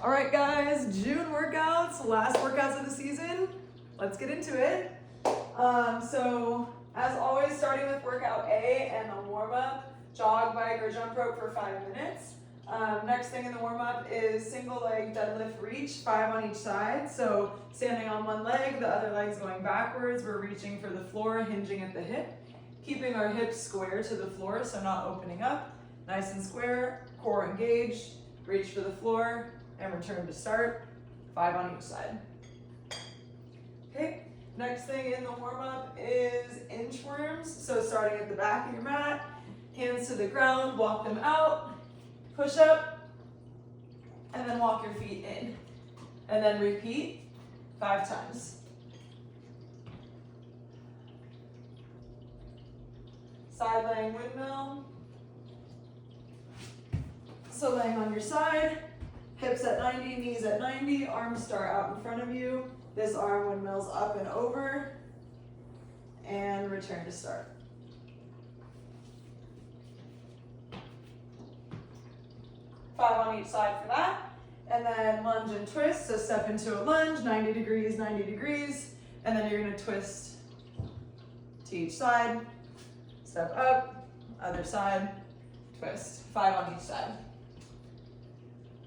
All right, guys, June workouts, last workouts of the season. Let's get into it. So as always, starting with workout A and a warm-up, jog, bike, or jump rope for 5 minutes. Next thing in the warm-up is single leg deadlift reach, 5 on each side. So standing on one leg, the other leg's going backwards. We're reaching for the floor, hinging at the hip, keeping our hips square to the floor, so not opening up. Nice and square, core engaged, reach for the floor, and return to start, 5 on each side. Okay, next thing in the warm-up is inchworms. So starting at the back of your mat, hands to the ground, walk them out, push up, and then walk your feet in. And then repeat 5 times. Side laying windmill. So laying on your side, hips at 90, knees at 90, arms start out in front of you. This arm windmills up and over, and return to start. Five on each side for that. And then lunge and twist, so step into a lunge, 90 degrees, and then you're gonna twist to each side, step up, other side, twist, 5 on each side.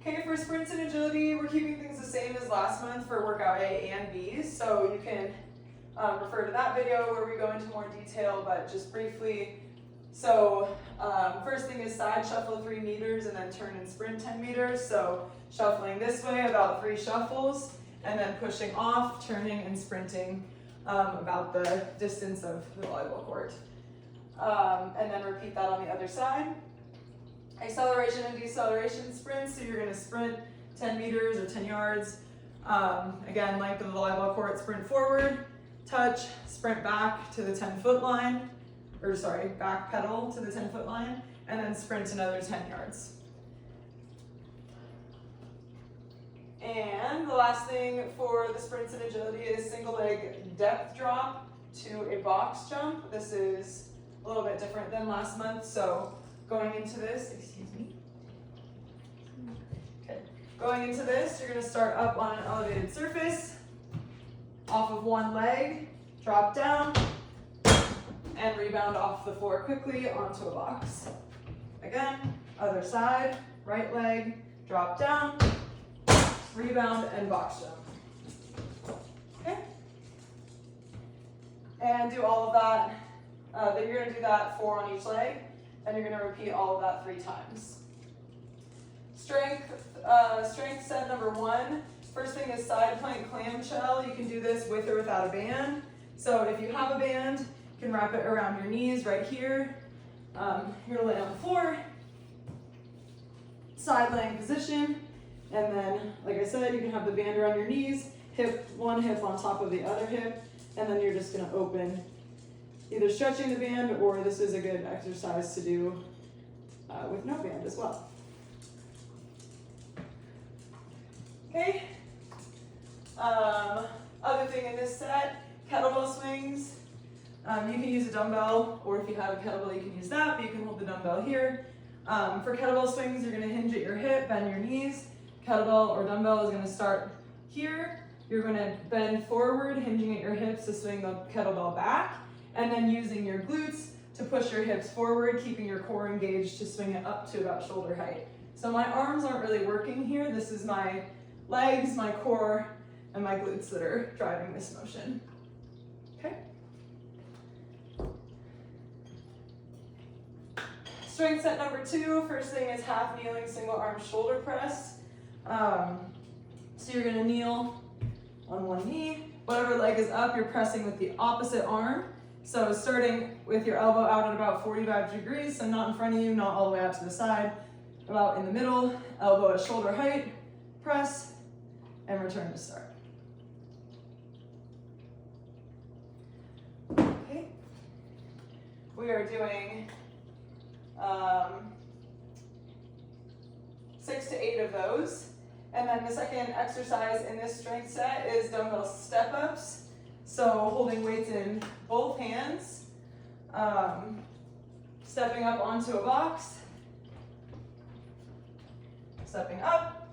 Okay, for sprints and agility, we're keeping things the same as last month for workout A and B, so you can refer to that video where we go into more detail, but just briefly. So first thing is side shuffle 3 meters and then turn and sprint 10 meters. So shuffling this way, about 3 shuffles, and then pushing off, turning and sprinting about the distance of the volleyball court. And then repeat that on the other side. Acceleration and deceleration sprints, so you're going to sprint 10 meters or 10 yards. Again, length of the volleyball court, sprint forward, touch, sprint back to the 10-foot line, or sorry, back pedal to the 10-foot line, and then sprint another 10 yards. And the last thing for the sprints and agility is single leg depth drop to a box jump. This is a little bit different than last month, so going into this, going into this, you're going to start up on an elevated surface, off of one leg, drop down, and rebound off the floor quickly onto a box. Again, other side, right leg, drop down, rebound, and box jump. Okay? And do all of that. Then you're going to do that 4 on each leg. And you're going to repeat all of that 3 times. Strength set number 1. First thing is side plank clamshell. You can do this with or without a band. So if you have a band, you can wrap it around your knees right here. You're going to lay on the floor. Side laying position. And then, like I said, you can have the band around your knees, one hip on top of the other hip, and then you're just going to open, either stretching the band, or this is a good exercise to do with no band as well. Okay. Other thing in this set, kettlebell swings. You can use a dumbbell, or if you have a kettlebell, you can use that, but you can hold the dumbbell here. For kettlebell swings, you're going to hinge at your hip, bend your knees. Kettlebell or dumbbell is going to start here. You're going to bend forward, hinging at your hips to swing the kettlebell back, and then using your glutes to push your hips forward, keeping your core engaged to swing it up to about shoulder height. So my arms aren't really working here. This is my legs, my core, and my glutes that are driving this motion. Okay? Strength set number 2. First thing is half kneeling single arm shoulder press. So you're going to kneel on one knee. Whatever leg is up, you're pressing with the opposite arm. So starting with your elbow out at about 45 degrees, so not in front of you, not all the way out to the side, about in the middle, elbow at shoulder height, press, and return to start. Okay. We are doing 6 to 8 of those. And then the second exercise in this strength set is dumbbell step-ups. So holding weights in both hands, stepping up onto a box, stepping up,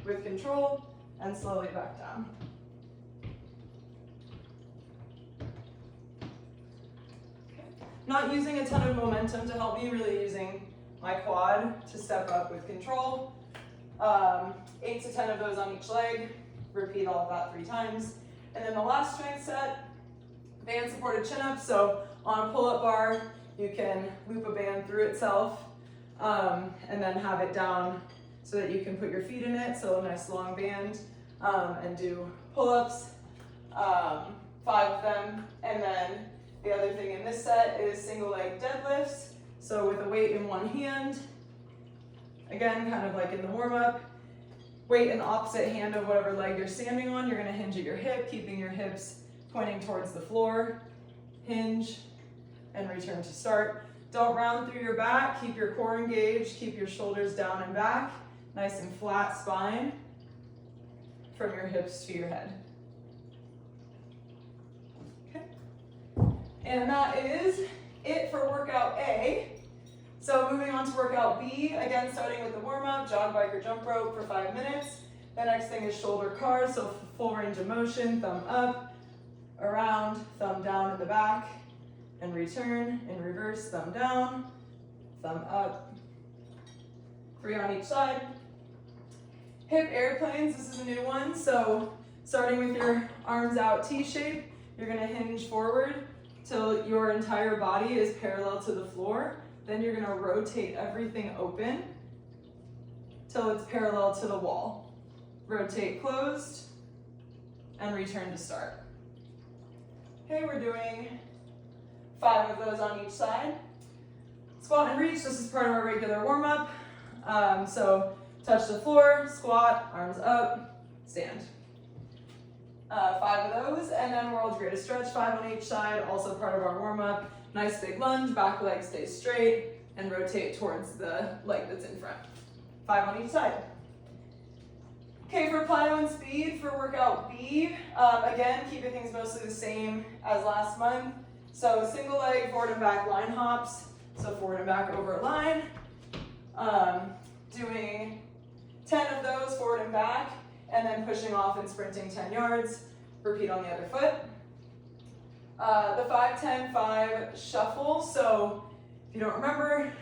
with control, and slowly back down. Okay. Not using a ton of momentum to help me, really using my quad to step up with control. 8 to 10 of those on each leg. Repeat all of that 3 times. And then the last strength set, band supported chin up. So on a pull-up bar, you can loop a band through itself and then have it down so that you can put your feet in it. So a nice long band and do pull-ups, 5 of them. And then the other thing in this set is single leg deadlifts. So with a weight in one hand, again, kind of like in the warm-up, weight in the opposite hand of whatever leg you're standing on. You're gonna hinge at your hip, keeping your hips pointing towards the floor. Hinge and return to start. Don't round through your back. Keep your core engaged. Keep your shoulders down and back. Nice and flat spine from your hips to your head. Okay. And that is it for workout A. So moving on to workout B, again starting with the warm-up, jog, bike, or jump rope for 5 minutes. The next thing is shoulder cars, so full range of motion, thumb up, around, thumb down in the back, and return, in reverse, thumb down, thumb up. 3 on each side. Hip airplanes, this is a new one, so starting with your arms out T-shape, you're gonna hinge forward till your entire body is parallel to the floor. Then you're gonna rotate everything open till it's parallel to the wall. Rotate closed and return to start. Okay, we're doing 5 of those on each side. Squat and reach, this is part of our regular warm-up. So touch the floor, squat, arms up, stand. 5 of those, and then world's greatest stretch, 5 on each side, also part of our warm-up. Nice big lunge, back leg stays straight, and rotate towards the leg that's in front. 5 on each side. Okay, for plyo and speed for workout B, again, keeping things mostly the same as last month. So single leg forward and back line hops, so forward and back over a line. Doing 10 of those forward and back, and then pushing off and sprinting 10 yards. Repeat on the other foot. The 5-10-5 shuffle, so if you don't remember,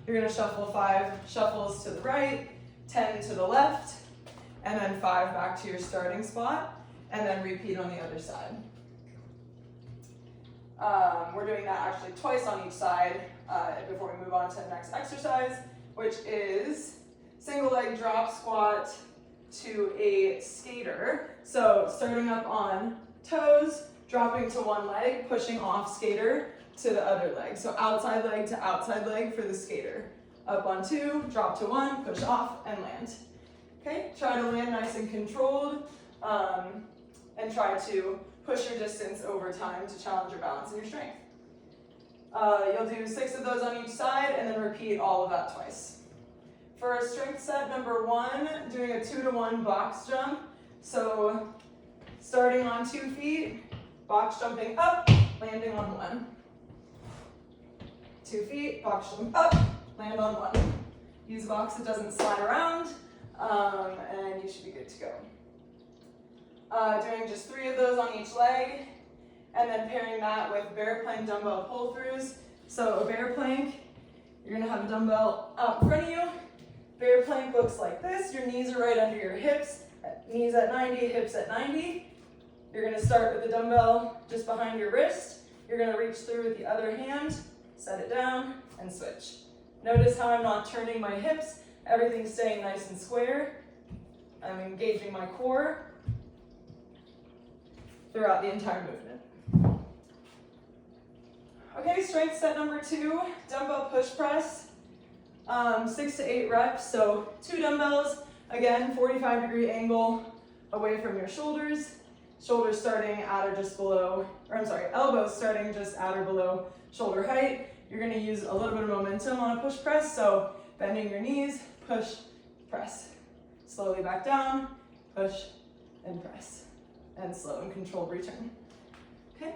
you're gonna shuffle 5 shuffles to the right, 10 to the left, and then 5 back to your starting spot, and then repeat on the other side. We're doing that actually twice on each side before we move on to the next exercise, which is single leg drop squat to a skater. So starting up on toes, dropping to one leg, pushing off skater to the other leg. So outside leg to outside leg for the skater. Up on 2, drop to 1, push off, and land. Okay, try to land nice and controlled, and try to push your distance over time to challenge your balance and your strength. You'll do 6 of those on each side, and then repeat all of that twice. For strength set number 1, doing a 2-to-1 box jump. So starting on 2 feet, box jumping up, landing on 1. 2 feet, box jump up, land on 1. Use a box that doesn't slide around, and you should be good to go. Doing just 3 of those on each leg, and then pairing that with bear plank dumbbell pull-throughs. So a bear plank, you're gonna have a dumbbell out in front of you. Bear plank looks like this. Your knees are right under your hips. Knees at 90, hips at 90. You're gonna start with the dumbbell just behind your wrist. You're gonna reach through with the other hand, set it down, and switch. Notice how I'm not turning my hips. Everything's staying nice and square. I'm engaging my core throughout the entire movement. Okay, strength set number 2, dumbbell push press. 6 to 8 reps, so 2 dumbbells, again, 45-degree angle away from your shoulders. Shoulders starting at or just below, elbows starting just at or below shoulder height. You're gonna use a little bit of momentum on a push press, so bending your knees, push, press. Slowly back down, push, and press. And slow and controlled return. Okay.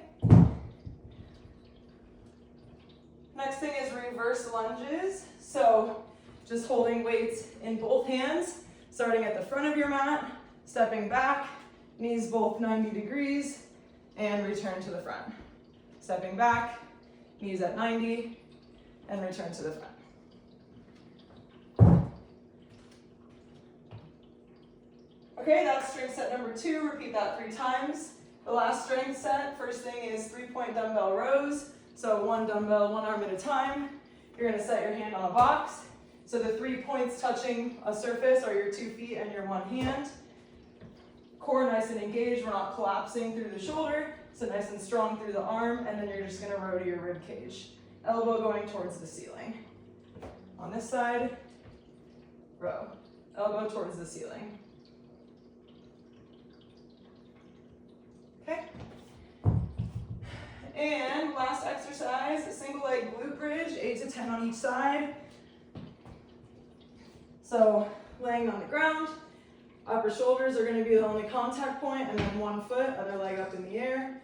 Next thing is reverse lunges. So just holding weights in both hands. starting at the front of your mat, stepping back, knees both 90 degrees, and return to the front. Stepping back, knees at 90, and return to the front. Okay, that's strength set number 2. Repeat that 3 times. The last strength set, first thing is 3-point dumbbell rows. So 1 dumbbell, 1 arm at a time. You're gonna set your hand on a box. So the 3 points touching a surface are your 2 feet and your 1 hand. Core nice and engaged, we're not collapsing through the shoulder. So nice and strong through the arm, and then you're just gonna row to your rib cage. Elbow going towards the ceiling. On this side, row. Elbow towards the ceiling. Okay. And last exercise, a single leg glute bridge, 8 to 10 on each side. So laying on the ground, upper shoulders are going to be the only contact point, and then 1 foot, other leg up in the air.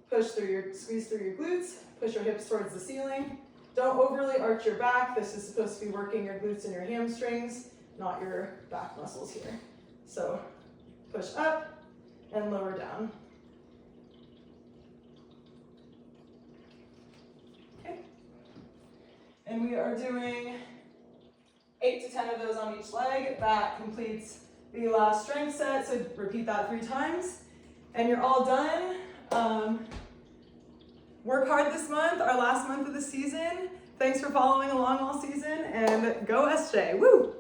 Squeeze through your glutes, push your hips towards the ceiling. Don't overly arch your back. This is supposed to be working your glutes and your hamstrings, not your back muscles here. So push up and lower down. And we are doing 8 to 10 of those on each leg. That completes the last strength set, so repeat that 3 times. And you're all done. Work hard this month, our last month of the season. Thanks for following along all season, and go SJ, woo!